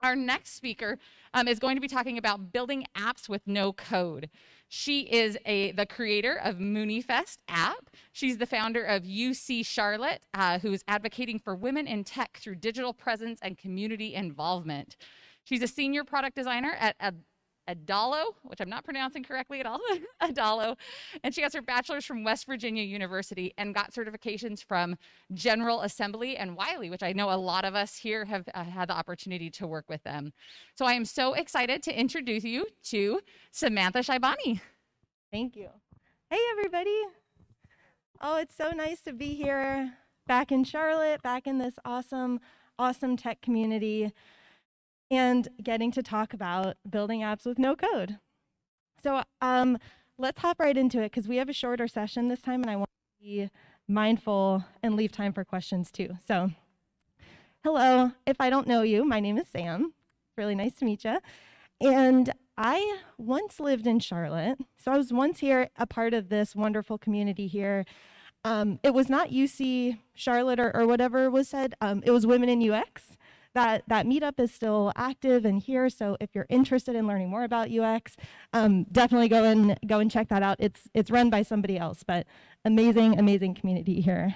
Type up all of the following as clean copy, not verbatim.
Our next speaker is going to be talking about building apps with no code. She is the creator of MooneyFest app. She's the founder of UC Charlotte, who's advocating for women in tech through digital presence and community involvement. She's a senior product designer at ADALO, which I'm not pronouncing correctly at all, ADALO, and she has her bachelor's from West Virginia University and got certifications from General Assembly and Wiley, which I know a lot of us here have had the opportunity to work with them. So I am so excited to introduce you to Samantha Shaibani. Thank you. Hey, everybody. Oh, it's so nice to be here back in Charlotte, back in this awesome tech community, and getting to talk about building apps with no code. So let's hop right into it because we have a shorter session this time and I want to be mindful and leave time for questions too. So hello, if I don't know you, my name is Sam. Really nice to meet you. And I once lived in Charlotte. So I was once here, a part of this wonderful community here. It was not UC Charlotte or whatever was said. It was Women in UX. That meetup is still active and here, so if you're interested in learning more about UX, definitely go and check that out. It's run by somebody else, but amazing community here.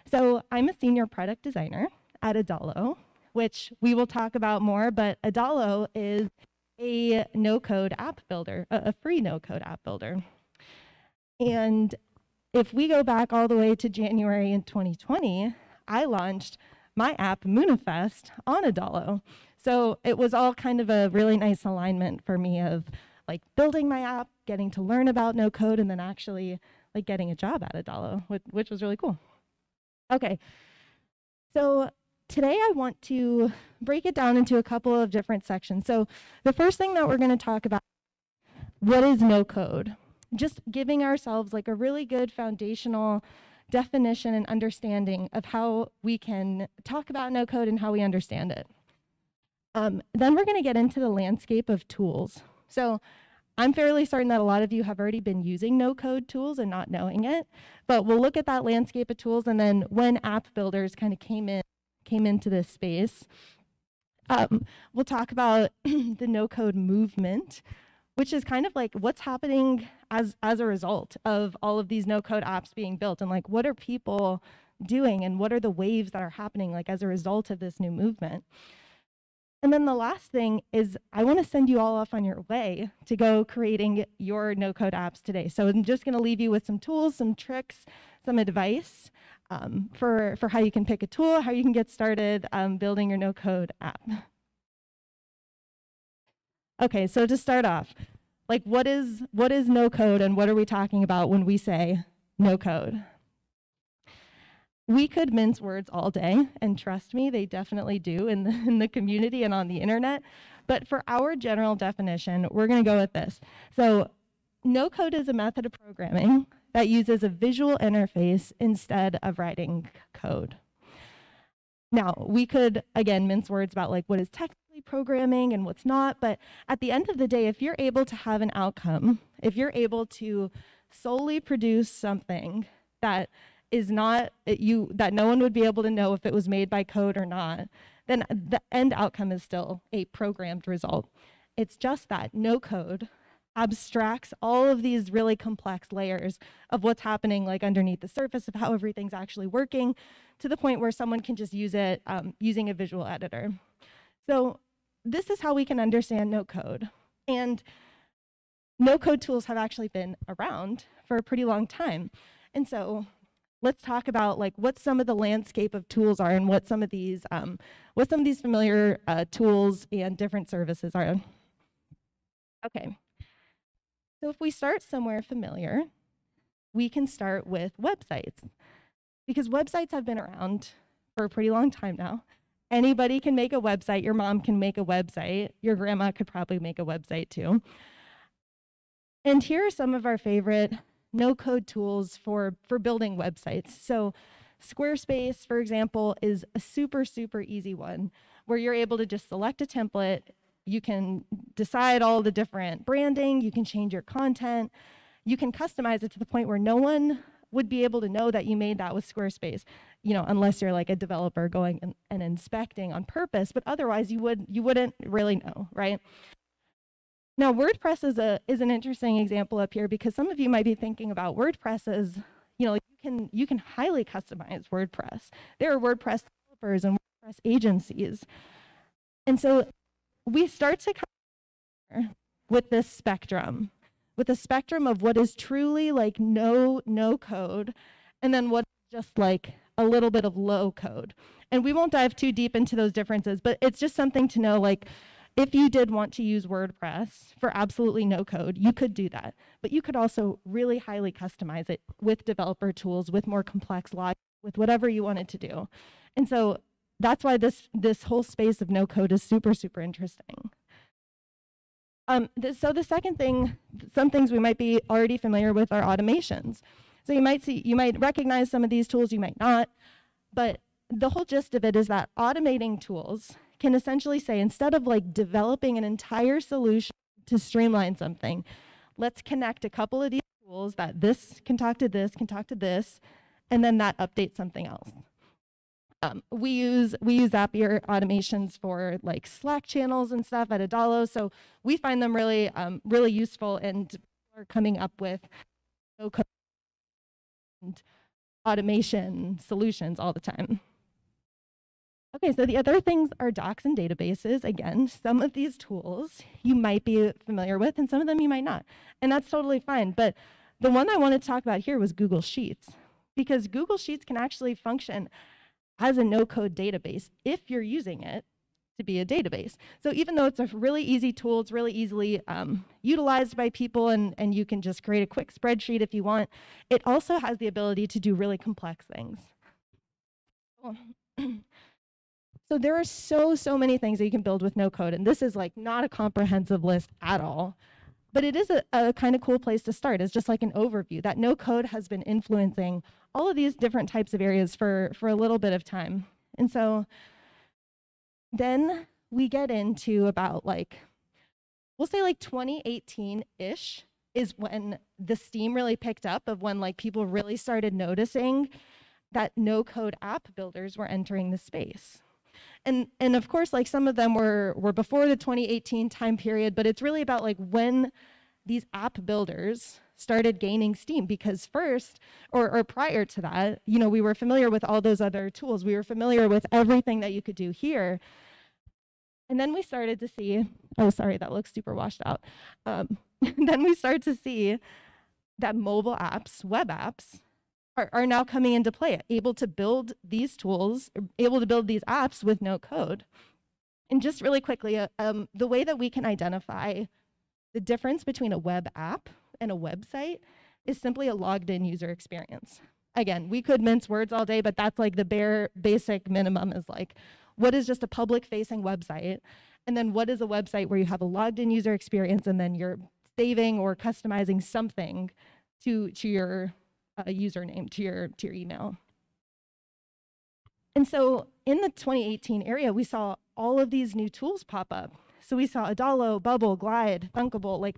So I'm a senior product designer at ADALO, which we will talk about more, but ADALO is a no-code app builder, a free no-code app builder. And if we go back all the way to January in 2020, I launched my app, MooneyFest, on ADALO. So it was all kind of a really nice alignment for me of like building my app, getting to learn about no code, and then actually like getting a job at ADALO, which was really cool. Okay, so today I want to break it down into a couple of different sections. So the first thing that we're going to talk about, what is no code? Just giving ourselves like a really good foundational definition and understanding of how we can talk about no code and how we understand it. Then we're going to get into the landscape of tools. So I'm fairly certain that a lot of you have already been using no code tools and not knowing it, but we'll look at that landscape of tools and then when app builders kind of came into this space. We'll talk about the no code movement, which is kind of like what's happening as a result of all of these no-code apps being built, and like what are people doing and what are the waves that are happening like as a result of this new movement. And then the last thing is I want to send you all off on your way to go creating your no-code apps today. So I'm just going to leave you with some tools, some tricks, some advice for how you can pick a tool, how you can get started building your no-code app. Okay, so to start off, like what is no code and what are we talking about when we say no code? We could mince words all day, and trust me, they definitely do in the community and on the internet. But for our general definition, we're going to go with this. So no code is a method of programming that uses a visual interface instead of writing code. Now, we could, again, mince words about like what is technically programming and what's not, but at the end of the day, if you're able to have an outcome, if you're able to solely produce something that is not that no one would be able to know if it was made by code or not, then the end outcome is still a programmed result. It's just that no code abstracts all of these really complex layers of what's happening like underneath the surface of how everything's actually working to the point where someone can just use it using a visual editor. So this is how we can understand no code. And no code tools have actually been around for a pretty long time. And so let's talk about like what some of the landscape of tools are and what some of these familiar tools and different services are. Okay. So if we start somewhere familiar, we can start with websites, because websites have been around for a pretty long time now. Anybody can make a website. Your mom can make a website. Your grandma could probably make a website too. And here are some of our favorite no-code tools for building websites. So Squarespace, for example, is a super easy one where you're able to just select a template. You can decide all the different branding. You can change your content. You can customize it to the point where no one would be able to know that you made that with Squarespace, you know, unless you're like a developer going and inspecting on purpose, but otherwise you wouldn't really know, right? Now, WordPress is an interesting example up here because some of you might be thinking about WordPress as, you know, you can highly customize WordPress. There are WordPress developers and WordPress agencies. And so we start to come with this spectrum, with a spectrum of what is truly like no code, and then what's just like a little bit of low code. And we won't dive too deep into those differences, but it's just something to know, like, if you did want to use WordPress for absolutely no code, you could do that. But you could also really highly customize it with developer tools, with more complex logic, with whatever you wanted to do. And so that's why this whole space of no code is super, super interesting. So the second thing, some things we might be already familiar with are automations. So you might recognize some of these tools, you might not, but the whole gist of it is that automating tools can essentially say, instead of like developing an entire solution to streamline something, let's connect a couple of these tools that this can talk to this, and then that updates something else. We use Zapier automations for like Slack channels and stuff at ADALO, so we find them really really useful, and people are coming up with no-code and automation solutions all the time. Okay, so the other things are docs and databases. Again, some of these tools you might be familiar with, and some of them you might not, and that's totally fine. But the one I wanted to talk about here was Google Sheets, because Google Sheets can actually function as a no-code database if you're using it to be a database. So even though it's a really easy tool, it's really easily utilized by people, and you can just create a quick spreadsheet if you want, it also has the ability to do really complex things. So there are so many things that you can build with no code, and this is like not a comprehensive list at all, but it is a kind of cool place to start. It's just like an overview that no code has been influencing all of these different types of areas for a little bit of time. And so then we get into about like, we'll say like 2018-ish is when the steam really picked up, of when like people really started noticing that no code app builders were entering the space. And of course, like some of them were before the 2018 time period, but it's really about like when these app builders started gaining steam, because first, or prior to that, you know, we were familiar with all those other tools. We were familiar with everything that you could do here. And then we started to see, oh, sorry, that looks super washed out. Then we start to see that mobile apps, web apps, are now coming into play, able to build these tools, able to build these apps with no code. And just really quickly, the way that we can identify the difference between a web app and a website is simply a logged in user experience. Again, we could mince words all day, but that's like the bare basic minimum, is like, what is just a public facing website? And then what is a website where you have a logged in user experience and then you're saving or customizing something to your username, to your email. And so in the 2018 area, we saw all of these new tools pop up. So we saw ADALO, Bubble, Glide, Thunkable, like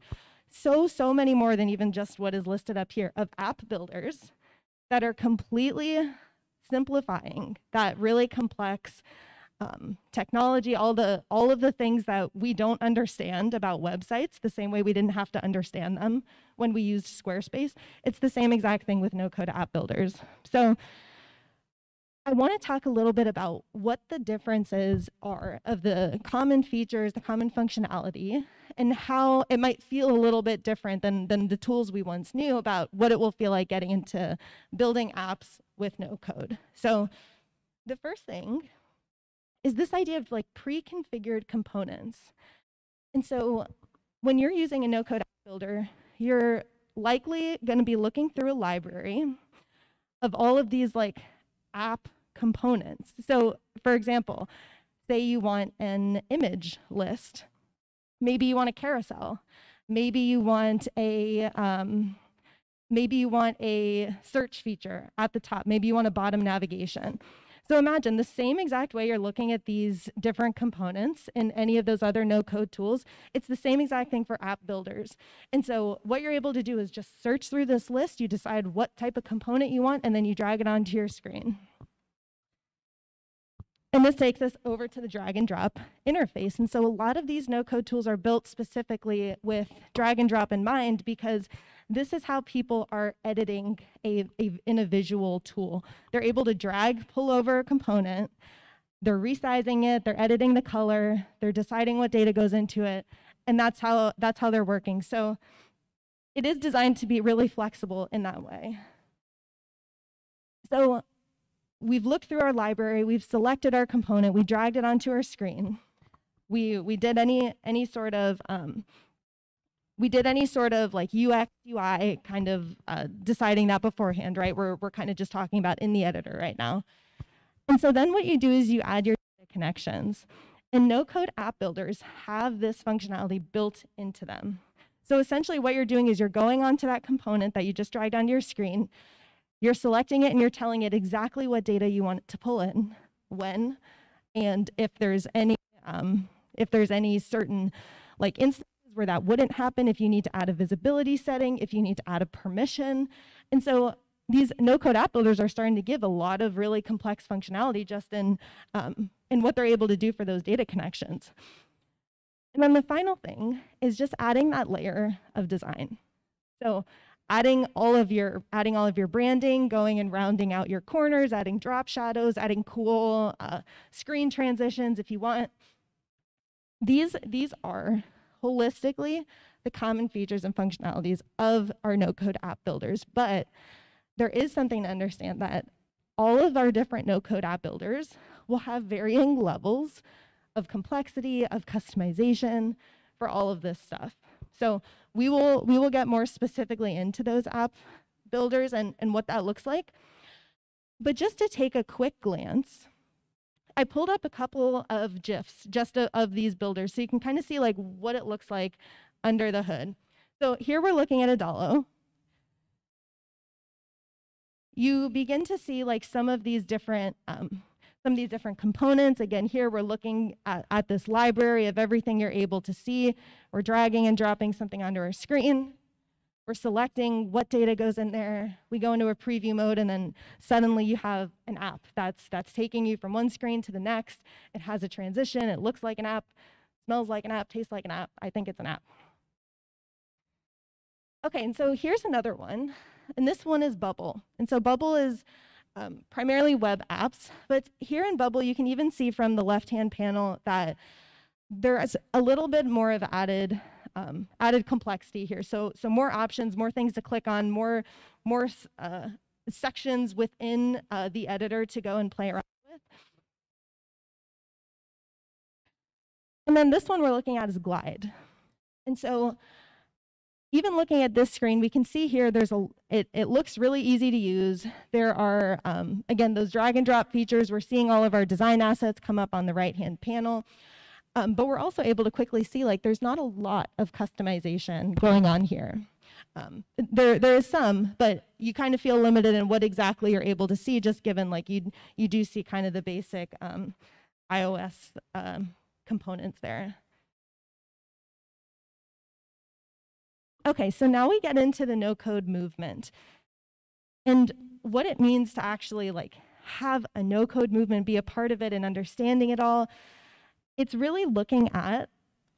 so many more than even just what is listed up here, of app builders that are completely simplifying that really complex technology, all of the things that we don't understand about websites, the same way we didn't have to understand them when we used Squarespace. It's the same exact thing with no-code app builders. So I want to talk a little bit about what the differences are of the common features, the common functionality, and how it might feel a little bit different than the tools we once knew about what it will feel like getting into building apps with no code. So the first thing is this idea of like pre-configured components. And so when you're using a no-code app builder, you're likely going to be looking through a library of all of these like app components. So for example, say you want an image list. Maybe you want a carousel. Maybe you want a search feature at the top. Maybe you want a bottom navigation. So imagine the same exact way you're looking at these different components in any of those other no-code tools, it's the same exact thing for app builders. And so what you're able to do is just search through this list, you decide what type of component you want, and then you drag it onto your screen. And this takes us over to the drag and drop interface. And so a lot of these no-code tools are built specifically with drag and drop in mind, because this is how people are editing in a visual tool. They're able to drag, pull over a component, they're resizing it, they're editing the color, they're deciding what data goes into it, and that's how they're working. So it is designed to be really flexible in that way. So we've looked through our library, we've selected our component, we dragged it onto our screen. We did any sort of like UX, UI kind of deciding that beforehand, right? We're kind of just talking about in the editor right now. And so then what you do is you add your data connections. And no-code app builders have this functionality built into them. So essentially what you're doing is you're going onto that component that you just dragged onto your screen, you're selecting it and you're telling it exactly what data you want it to pull in, when, and if there's any certain like instances where that wouldn't happen, if you need to add a visibility setting, if you need to add a permission. And so these no-code app builders are starting to give a lot of really complex functionality just in what they're able to do for those data connections. And then the final thing is just adding that layer of design. So adding all of your branding, going and rounding out your corners, adding drop shadows, adding cool screen transitions if you want. These are holistically the common features and functionalities of our no-code app builders, but there is something to understand that all of our different no-code app builders will have varying levels of complexity, of customization for all of this stuff. So we will get more specifically into those app builders and what that looks like. But just to take a quick glance, I pulled up a couple of GIFs just of these builders so you can kind of see like what it looks like under the hood. So here we're looking at ADALO. You begin to see like some of these different components. Again, here we're looking at this library of everything you're able to see. We're dragging and dropping something onto our screen. We're selecting what data goes in there. We go into a preview mode, and then suddenly you have an app that's taking you from one screen to the next. It has a transition. It looks like an app, smells like an app, tastes like an app. I think it's an app. Okay, and so here's another one. And this one is Bubble. And so Bubble is primarily web apps, but here in Bubble, you can even see from the left-hand panel that there's a little bit more of added complexity here. So more options, more things to click on, more sections within the editor to go and play around with. And then this one we're looking at is Glide. And so even looking at this screen, we can see here it looks really easy to use. There are, again, those drag and drop features. We're seeing all of our design assets come up on the right-hand panel. But we're also able to quickly see like there's not a lot of customization going on here. There is some, but you kind of feel limited in what exactly you're able to see, just given like you do see kind of the basic iOS components there. Okay, so now we get into the no-code movement and what it means to actually like have a no-code movement, be a part of it and understanding it all. It's really looking at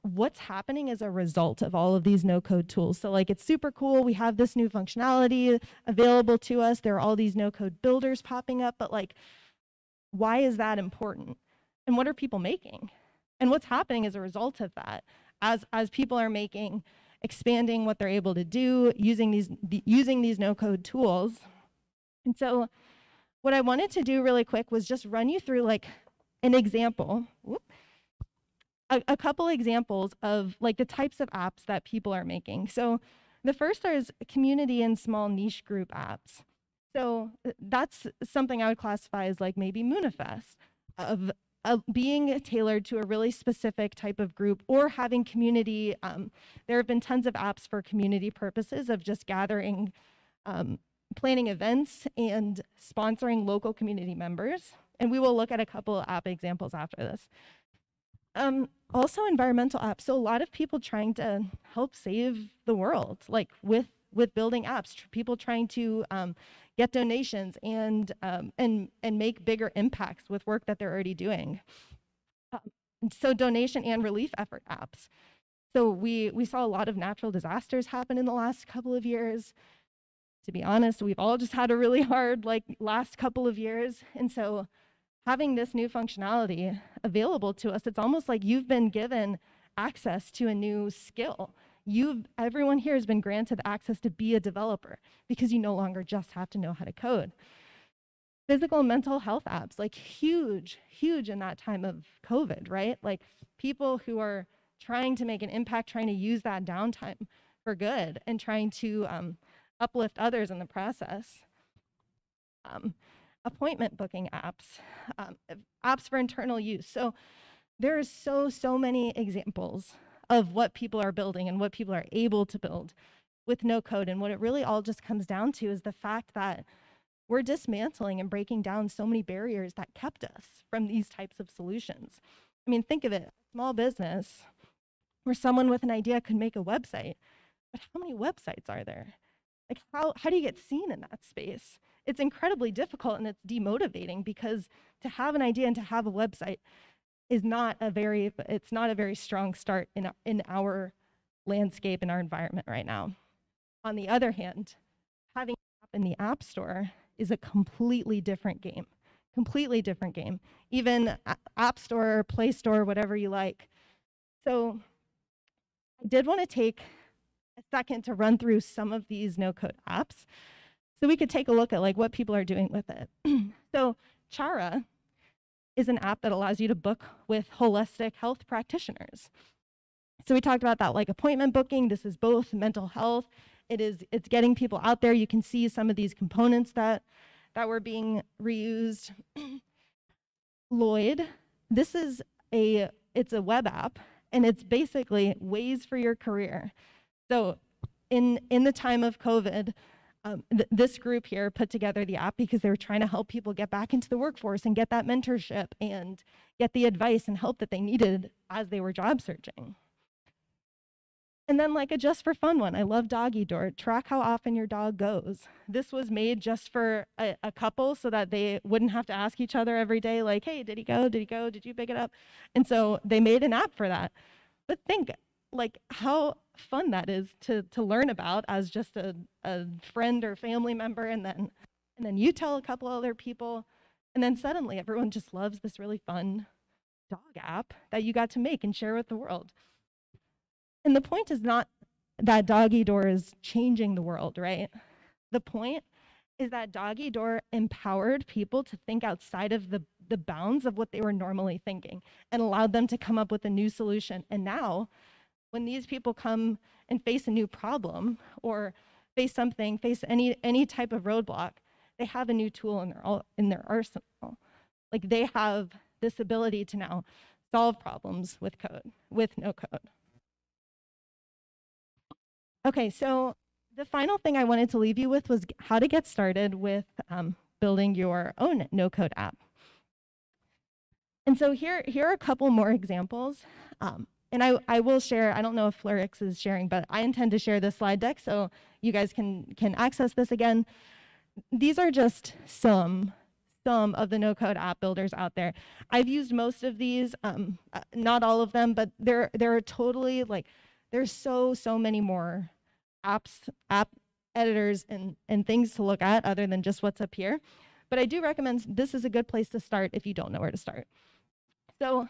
what's happening as a result of all of these no-code tools. So like it's super cool, we have this new functionality available to us, there are all these no-code builders popping up, but like, why is that important? And what are people making? And what's happening as a result of that? As people are making, expanding what they're able to do, using these no-code tools. And so what I wanted to do really quick was just run you through like an example, a couple examples of like the types of apps that people are making. So the first is community and small niche group apps. So that's something I would classify as like maybe Moonifest, of being tailored to a really specific type of group, or having community. There have been tons of apps for community purposes of just gathering, planning events and sponsoring local community members And we will look at a couple of app examples after this. Also environmental apps. So a lot of people trying to help save the world, like with building apps, people trying to get donations and make bigger impacts with work that they're already doing. So donation and relief effort apps. So we saw a lot of natural disasters happen in the last couple of years. To be honest, we've all just had a really hard last couple of years. And so having this new functionality available to us, it's almost like you've been given access to a new skill. Everyone here has been granted access to be a developer because you no longer just have to know how to code. Physical and mental health apps, like huge in that time of COVID, right? Like people who are trying to make an impact, trying to use that downtime for good and trying to uplift others in the process. Appointment booking apps, apps for internal use. So there are so many examples of what people are building and what people are able to build with no code. And what it really all just comes down to is the fact that we're dismantling and breaking down so many barriers that kept us from these types of solutions. I mean, think of it, small business where someone with an idea could make a website, but how many websites are there? Like how do you get seen in that space? It's incredibly difficult and it's demotivating because to have an idea and to have a website is not a very strong start in our landscape, in our environment right now. On the other hand, having an app in the App Store is a completely different game. Even App Store, Play Store, whatever you like. So I did want to take a second to run through some of these no-code apps so we could take a look at what people are doing with it. So Chara is an app that allows you to book with holistic health practitioners. So we talked about that appointment booking. This is both mental health. It's getting people out there. You can see some of these components that were being reused. Lloyd, it's a web app and it's basically ways for your career. So in the time of COVID, this group here put together the app because they were trying to help people get back into the workforce and get that mentorship and get the advice and help that they needed as they were job searching. And then a just for fun one, I love Doggy Door. Track how often your dog goes. This was made just for a couple so that they wouldn't have to ask each other every day, hey, did he go? Did he go? Did you pick it up? And so they made an app for that. But think, how fun that is to learn about as just a friend or family member, and then you tell a couple other people, and then suddenly everyone just loves this really fun dog app that you got to make and share with the world. And the point is not that Doggy Door is changing the world, right? The point is that Doggy Door empowered people to think outside of the bounds of what they were normally thinking and allowed them to come up with a new solution. And now, when these people come and face a new problem or face any type of roadblock, they have a new tool in their arsenal. They have this ability to now solve problems with no code. Okay, so the final thing I wanted to leave you with was how to get started with building your own no-code app. And so here are a couple more examples. And I will share, I don't know if Fleurix is sharing, but I intend to share this slide deck so you guys can access this again. These are just some of the no-code app builders out there. I've used most of these, not all of them, but there are totally there's so many more app editors and things to look at other than just what's up here. But I do recommend this is a good place to start if you don't know where to start. So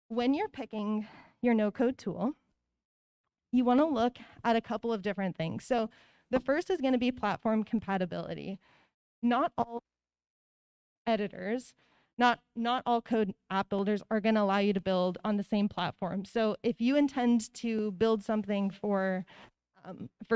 when you're picking your no-code tool, you want to look at a couple of different things. So the first is going to be platform compatibility. Not all editors, not all code app builders are going to allow you to build on the same platform. So if you intend to build something for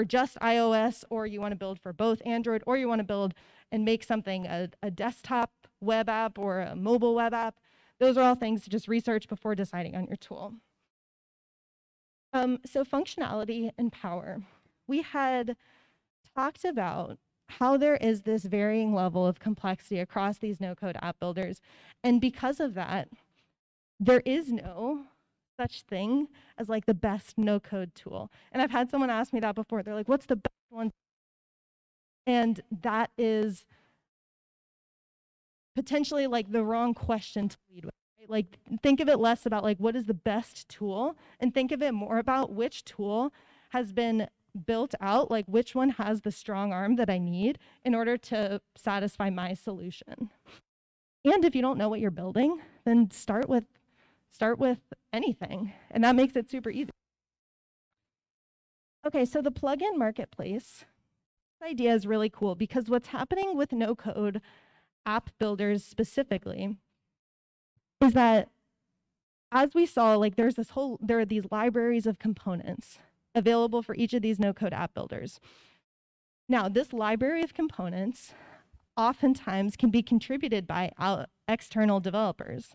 just iOS, or you want to build for both Android, or you want to build and make something a desktop web app or a mobile web app, those are all things to just research before deciding on your tool. So functionality and power. We had talked about how there is this varying level of complexity across these no-code app builders. And because of that, there is no such thing as like the best no-code tool. And I've had someone ask me that before. They're like, what's the best one? And that is potentially like the wrong question to lead with. Right? Like, think of it less about like what is the best tool, and think of it more about which tool has been built out, like which one has the strong arm that I need in order to satisfy my solution. And if you don't know what you're building, then start with anything, and that makes it super easy. Okay, so the plugin marketplace, this idea is really cool because what's happening with no code app builders specifically is that, as we saw, like there are these libraries of components available for each of these no code app builders. Now, this library of components oftentimes can be contributed by external developers.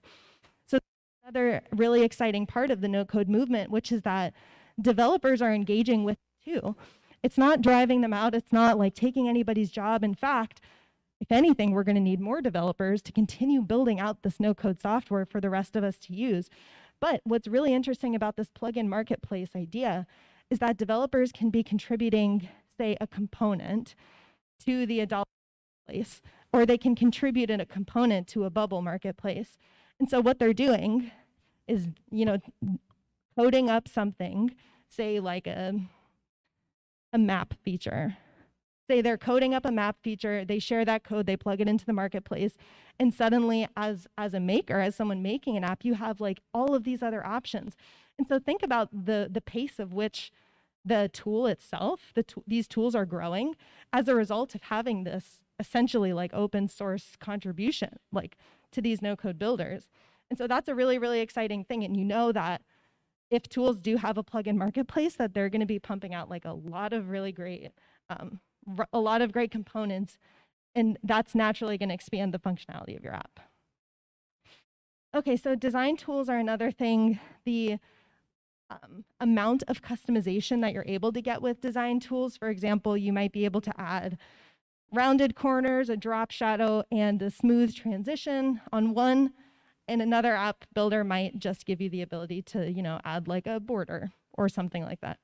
So another really exciting part of the no code movement, which is that developers are engaging with it too. It's not driving them out. It's not like taking anybody's job. In fact, if anything, we're going to need more developers to continue building out this no-code software for the rest of us to use. But what's really interesting about this plugin marketplace idea is that developers can be contributing, say, a component to the ADALO marketplace, or they can contribute in a component to a bubble marketplace. And so what they're doing is, coding up something, say like a map feature. Say they're coding up a map feature, they share that code, they plug it into the marketplace, and suddenly as a maker, as someone making an app, you have like all of these other options. And so think about the pace of which the tool itself, these tools are growing as a result of having this essentially like open source contribution like to these no code builders. And so that's a really, really exciting thing. And you know that if tools do have a plugin marketplace, that they're going to be pumping out like a lot of really great components, and that's naturally going to expand the functionality of your app. Okay, so design tools are another thing. The amount of customization that you're able to get with design tools, for example, you might be able to add rounded corners, a drop shadow, and a smooth transition on one, and another app builder might just give you the ability to, add like a border or something like that.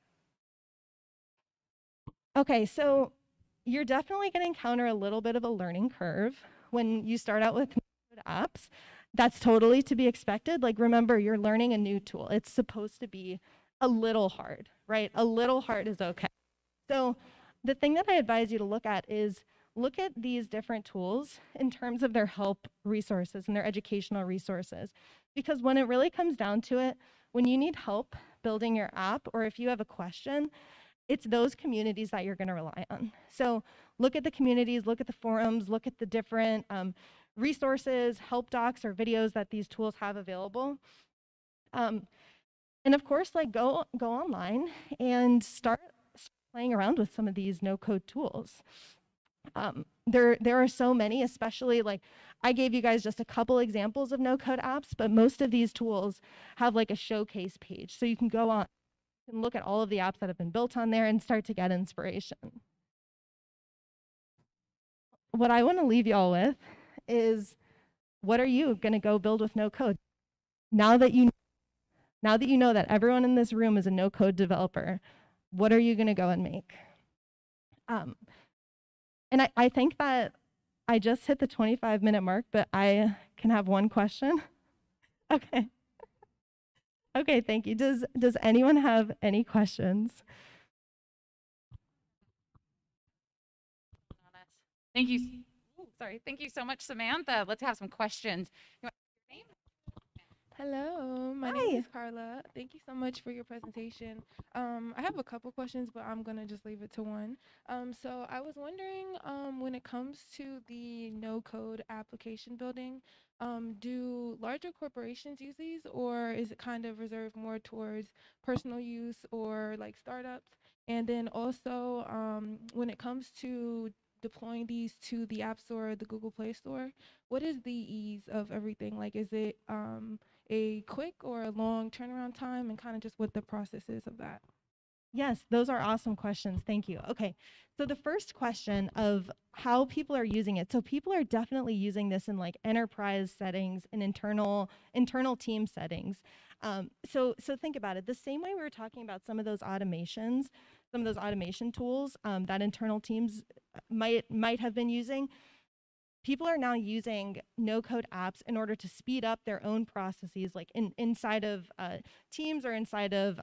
Okay, so you're definitely going to encounter a little bit of a learning curve when you start out with apps. That's totally to be expected. Like, remember, you're learning a new tool. It's supposed to be a little hard, right? A little hard is okay. So the thing that I advise you to look at is look at these different tools in terms of their help resources and their educational resources. Because when it really comes down to it, when you need help building your app, or if you have a question, it's those communities that you're going to rely on. So look at the communities, look at the forums, look at the different resources, help docs, or videos that these tools have available. And of course, like go online and start playing around with some of these no-code tools. There are so many, especially like I gave you guys just a couple examples of no-code apps, but most of these tools have like a showcase page. So you can go on and look at all of the apps that have been built on there and start to get inspiration. What I want to leave you all with is, what are you going to go build with no code? Now that you know that everyone in this room is a no code developer, what are you going to go and make? And I think that I just hit the 25-minute mark, but I can have one question. Okay. Okay, thank you. Does anyone have any questions? Thank you. Sorry. Thank you so much, Samantha. Let's have some questions. You want your name? Hello, my name is Carla. Thank you so much for your presentation. I have a couple questions, but I'm gonna just leave it to one. So I was wondering, when it comes to the no-code application building, do larger corporations use these, or is it kind of reserved more towards personal use or like startups? And then also, when it comes to deploying these to the App Store or the Google Play Store, what is the ease of everything? Like, is it a quick or a long turnaround time, and kind of just what the process is of that? Yes, those are awesome questions. Thank you. Okay, so the first question of how people are using it. So people are definitely using this in like enterprise settings and internal team settings. So think about it. The same way we were talking about some of those automations, some of those automation tools that internal teams might have been using. People are now using no-code apps in order to speed up their own processes, like inside of teams or inside of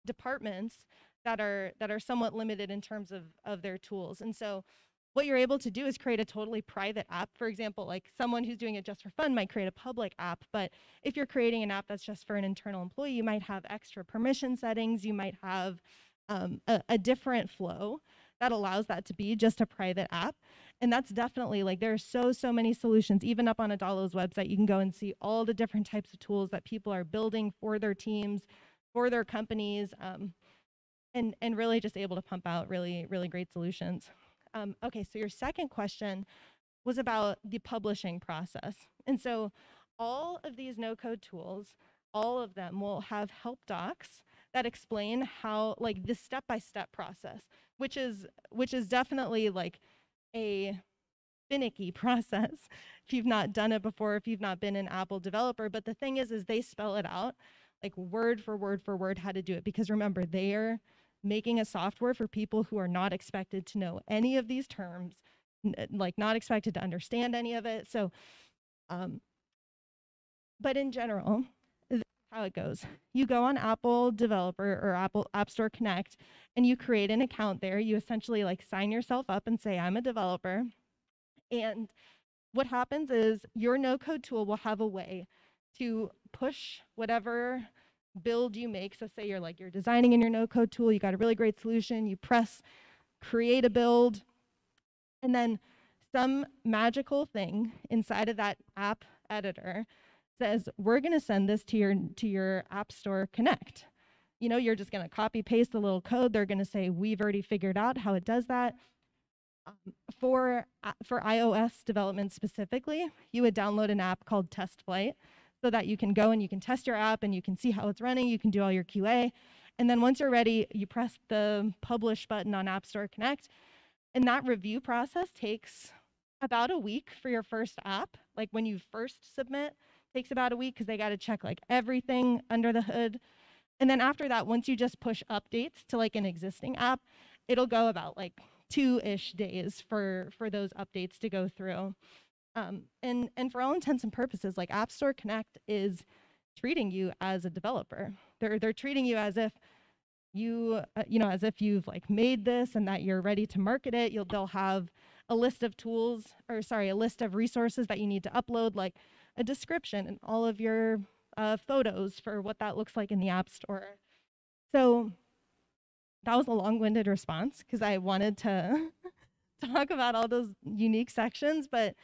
departments that are somewhat limited in terms of their tools. And so what you're able to do is create a totally private app. For example, like someone who's doing it just for fun might create a public app, but if you're creating an app that's just for an internal employee, you might have extra permission settings, you might have a different flow that allows that to be just a private app. And that's definitely like there's so many solutions. Even up on ADALO's website, you can go and see all the different types of tools that people are building for their teams, for their companies, and really just able to pump out really great solutions. Okay, so your second question was about the publishing process. And so all of these no-code tools, all of them will have help docs that explain how, like, the step-by-step process, which is definitely like a finicky process if you've not done it before, if you've not been an Apple developer. But the thing is they spell it out like word for word how to do it, because remember, they're making a software for people who are not expected to know any of these terms, like not expected to understand any of it. So but in general, this is how it goes. You go on Apple Developer or Apple App Store Connect, and you create an account there. You essentially like sign yourself up and say, I'm a developer. And what happens is your no-code tool will have a way to push whatever build you make. So say you're designing in your no-code tool, you got a really great solution, you press create a build, and then some magical thing inside of that app editor says, we're going to send this to your App Store Connect. You know, you're just going to copy paste the little code. They're going to say, we've already figured out how it does that. For iOS development specifically, you would download an app called Test Flight so that you can go and you can test your app and you can see how it's running. You can do all your QA. And then once you're ready, you press the publish button on App Store Connect. And that review process takes about a week for your first app. Like when you first submit, takes about a week because they got to check like everything under the hood. And then after that, once you just push updates to like an existing app, it'll go about like 2-ish days for those updates to go through. And for all intents and purposes, like App Store Connect is treating you as a developer. They're treating you as if as if you've like made this and that you're ready to market it. They'll have a list of a list of resources that you need to upload, like a description and all of your photos for what that looks like in the App Store. So that was a long-winded response because I wanted to talk about all those unique sections, but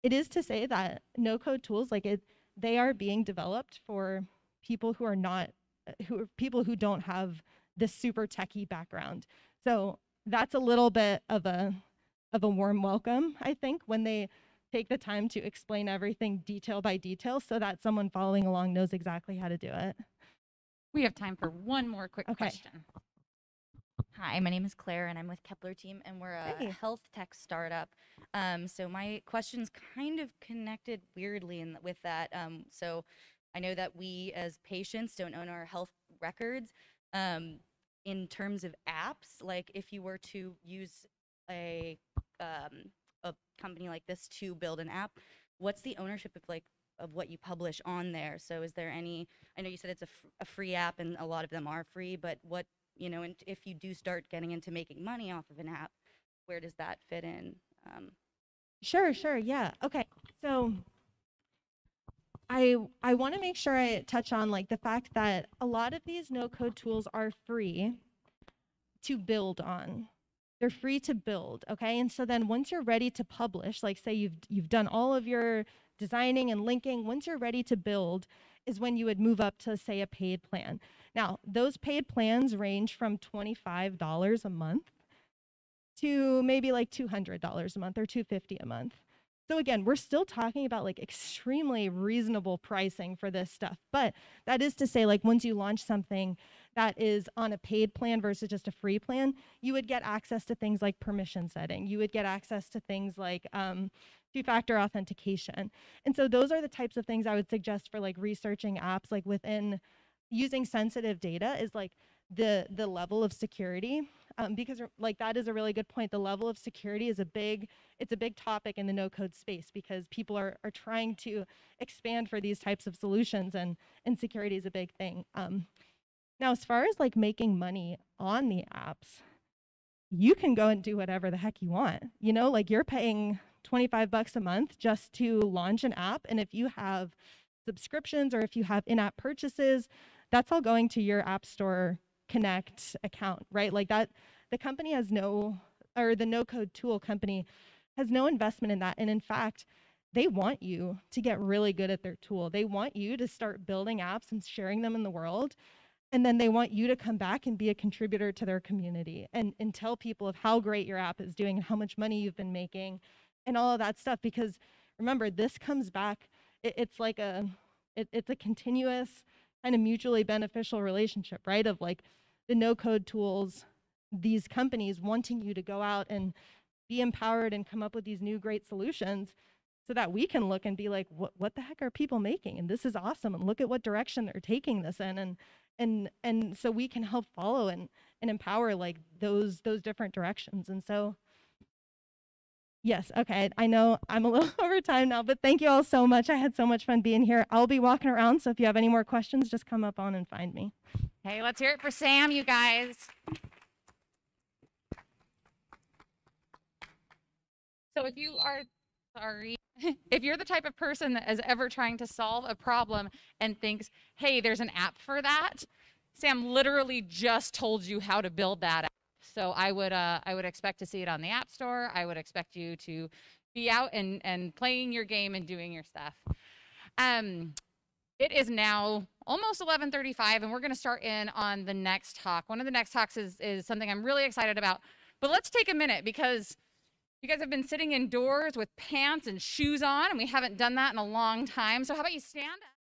it is to say that no-code tools they are being developed for people who people who don't have this super techie background. So that's a little bit of a warm welcome, I think, when they take the time to explain everything detail by detail so that someone following along knows exactly how to do it. We have time for one more quick question. Hi, my name is Claire, and I'm with Kepler Team, and we're a health tech startup. So my question's kind of connected weirdly with that. So I know that we as patients don't own our health records. In terms of apps, like if you were to use a company like this to build an app, what's the ownership of what you publish on there? So is there any, I know you said it's a free app and a lot of them are free, but what, and if you do start getting into making money off of an app, where does that fit in? Sure, yeah. Okay, so I want to make sure I touch on like the fact that a lot of these no-code tools are free to build on. They're free to build, okay? And so then once you're ready to publish, like say you've done all of your designing and linking, once you're ready to build is when you would move up to say a paid plan. Now, those paid plans range from $25 a month to maybe like $200 a month or $250 a month. So again, we're still talking about like extremely reasonable pricing for this stuff. But that is to say, like once you launch something that is on a paid plan versus just a free plan, you would get access to things like permission setting. You would get access to things like two-factor authentication. And so those are the types of things I would suggest for like researching apps like within using sensitive data is like the level of security. Because like that is a really good point. The level of security is it's a big topic in the no-code space because people are trying to expand for these types of solutions, and security is a big thing. Now, as far as like making money on the apps, you can go and do whatever the heck you want. You know, like you're paying $25 a month just to launch an app, and if you have subscriptions or if you have in-app purchases, that's all going to your App Store Connect account, right? Like that, the company has the no-code tool company has no investment in that. And in fact, they want you to get really good at their tool. They want you to start building apps and sharing them in the world. And then they want you to come back and be a contributor to their community and tell people of how great your app is doing and how much money you've been making and all of that stuff. Because remember, this comes back, it's like it's a continuous kind of mutually beneficial relationship, right? Of like the no-code tools, these companies wanting you to go out and be empowered and come up with these new great solutions so that we can look and be like, what the heck are people making? And this is awesome. And look at what direction they're taking this in. And so we can help follow and empower like those different directions. And so, yes, okay, I know I'm a little over time now, but thank you all so much. I had so much fun being here. I'll be walking around, so if you have any more questions, just come up on and find me. Hey, let's hear it for Sam, you guys. So if you are, if you're the type of person that is ever trying to solve a problem and thinks, hey, there's an app for that, Sam literally just told you how to build that app. So I would expect to see it on the App Store. I would expect you to be out and playing your game and doing your stuff. It is now almost 11:35, and we're going to start in on the next talk. One of the next talks is something I'm really excited about. But let's take a minute because you guys have been sitting indoors with pants and shoes on, and we haven't done that in a long time. So how about you stand up?